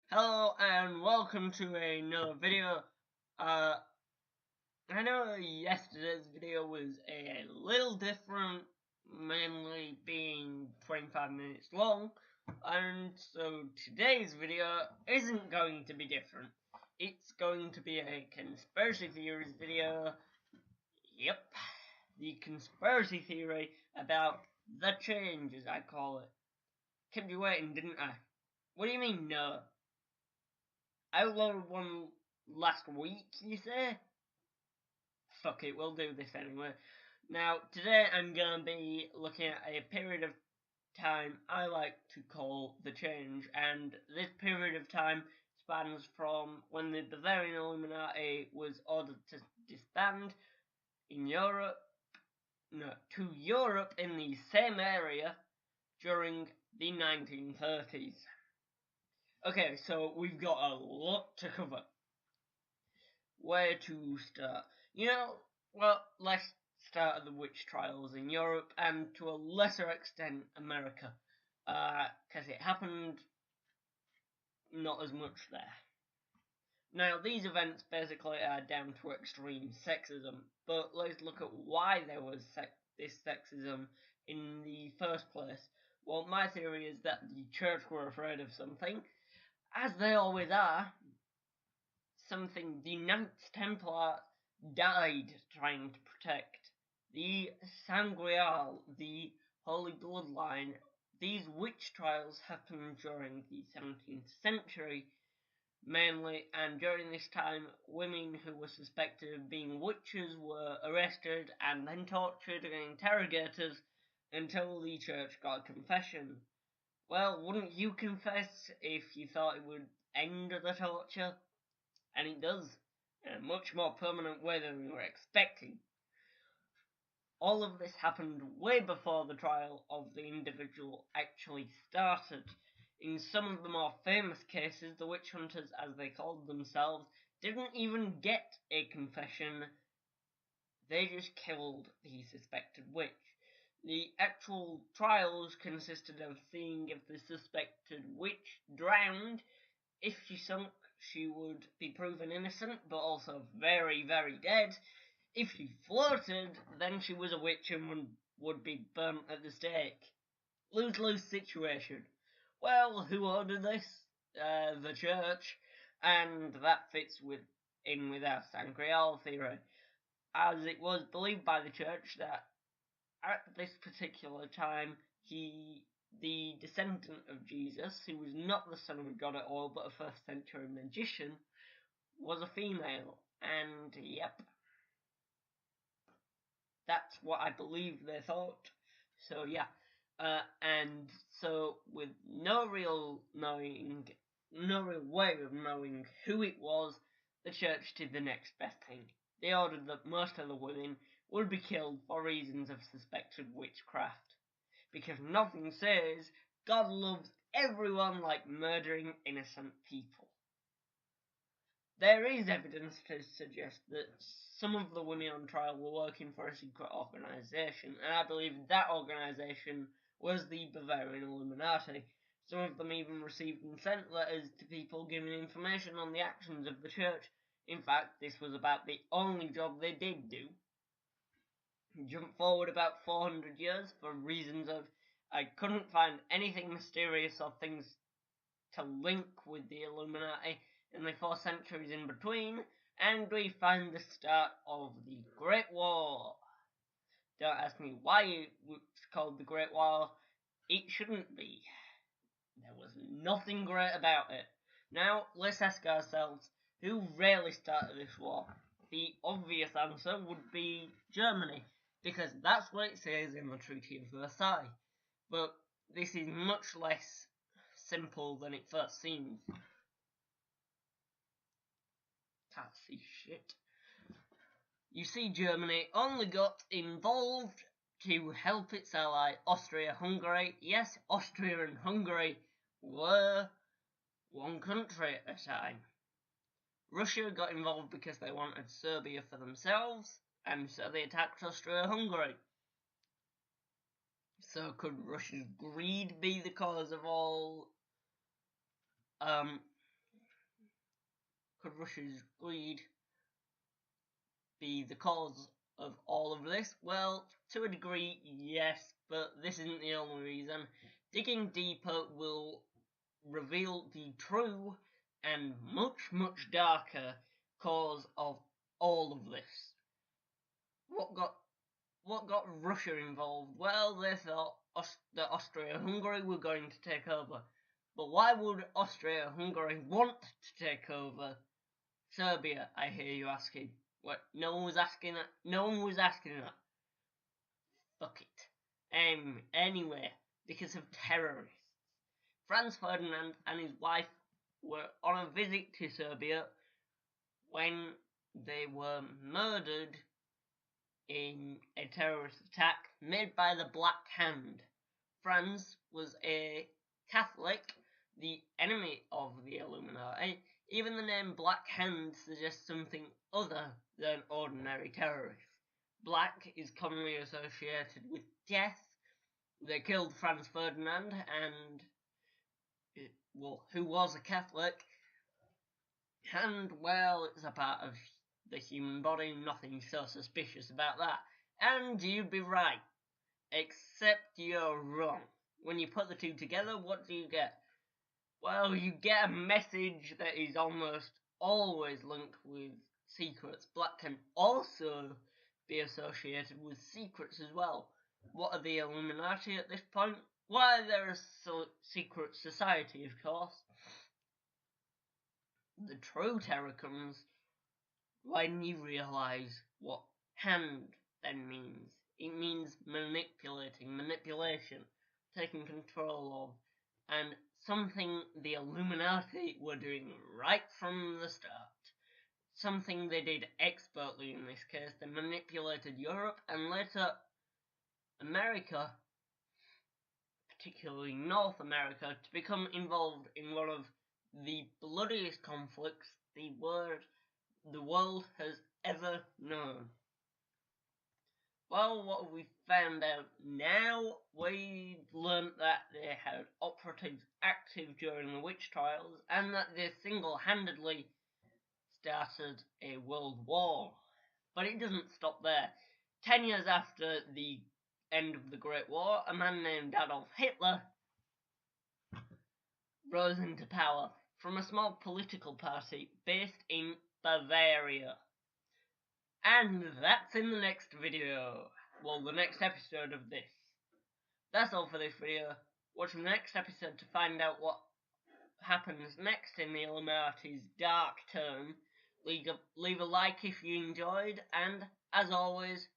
Hello and welcome to another video. I know yesterday's video was a little different, mainly being 25 minutes long, and so today's video isn't going to be different. It's going to be a conspiracy theories video. Yep, the conspiracy theory about the change, as I call it. Kept you waiting, didn't I? What do you mean, no? I uploaded one last week, you say? Fuck it, we'll do this anyway. Now, today I'm gonna be looking at a period of time I like to call the change, and this period of time spans from when the Bavarian Illuminati was ordered to disband in Europe, to Europe in the same area during the 1930s. Okay, so we've got a lot to cover. Where to start? Well, let's start at the witch trials in Europe and to a lesser extent America, because it happened not as much there. Now, these events basically are down to extreme sexism, but let's look at why there was this sexism in the first place. Well, my theory is that the church were afraid of something, as they always are. Something the Knights Templar died trying to protect. The Sangreal, the Holy Bloodline. These witch trials happened during the 17th century, mainly, and during this time, women who were suspected of being witches were arrested and then tortured and interrogated until the church got a confession. Well, wouldn't you confess if you thought it would end the torture? And it does, in a much more permanent way than we were expecting. All of this happened way before the trial of the individual actually started. In some of the more famous cases, the witch hunters, as they called themselves, didn't even get a confession. They just killed the suspected witch. The actual trials consisted of seeing if the suspected witch drowned. If she sunk, she would be proven innocent, but also very, very dead. If she floated, then she was a witch and would be burnt at the stake. Lose-lose situation. Well, who ordered this? The church, and that fits in with our Sangreal theory, as it was believed by the church that at this particular time, the descendant of Jesus, who was not the son of God at all, but a first century magician, was a female. And yep, that's what I believe they thought. So yeah, and so with no real way of knowing who it was, the church did the next best thing. They ordered that most of the women would be killed for reasons of suspected witchcraft. Because nothing says God loves everyone like murdering innocent people. There is evidence to suggest that some of the women on trial were working for a secret organisation, and I believe that organisation was the Bavarian Illuminati. Some of them even received and sent letters to people giving information on the actions of the church. In fact, this was about the only job they did do. Jump forward about 400 years for reasons of I couldn't find anything mysterious or things to link with the Illuminati in the 4 centuries in between, and we find the start of the Great War. Don't ask me why it's called the Great War. It shouldn't be. There was nothing great about it. Now, let's ask ourselves, who really started this war? The obvious answer would be Germany, because that's what it says in the Treaty of Versailles. But this is much less simple than it first seems. Can't see shit. You see, Germany only got involved to help its ally Austria-Hungary. Yes, Austria and Hungary were one country at a time. Russia got involved because they wanted Serbia for themselves, and so they attacked Austria-Hungary. So could Russia's greed be the cause of all could Russia's greed be the cause of all of this? Well, to a degree, yes, but this isn't the only reason. Digging deeper will reveal the true and much, much darker cause of all of this. What got Russia involved? Well, they thought that Austria-Hungary were going to take over. But why would Austria-Hungary want to take over Serbia, I hear you asking? What? No one was asking that? No one was asking that. Fuck it. Anyway, because of terrorists. Franz Ferdinand and his wife were on a visit to Serbia when they were murdered in a terrorist attack made by the Black Hand. Franz was a Catholic, the enemy of the Illuminati. Even the name Black Hand suggests something other than ordinary terrorists. Black is commonly associated with death. They killed Franz Ferdinand, and who was a Catholic, and well, it's a part of the human body, nothing so suspicious about that. And you'd be right, except you're wrong. When you put the two together, what do you get? Well, you get a message that is almost always linked with secrets. Black can also be associated with secrets as well. What are the Illuminati at this point? Why, they're a secret society, of course. The true terror comes when you realise what hand then means. It means manipulation, taking control of, and something the Illuminati were doing right from the start. Something they did expertly in this case. They manipulated Europe and later America, particularly North America, to become involved in one of the bloodiest conflicts the world has ever known. Well, what have we found out now? We've learnt that they had operatives active during the witch trials and that they single-handedly started a world war. But it doesn't stop there. 10 years after the end of the Great War, a man named Adolf Hitler rose into power from a small political party based in Bavaria. And that's in the next video. Well, the next episode of this. That's all for this video. Watch the next episode to find out what happens next in the Illuminati's dark turn. Leave a like if you enjoyed, and as always,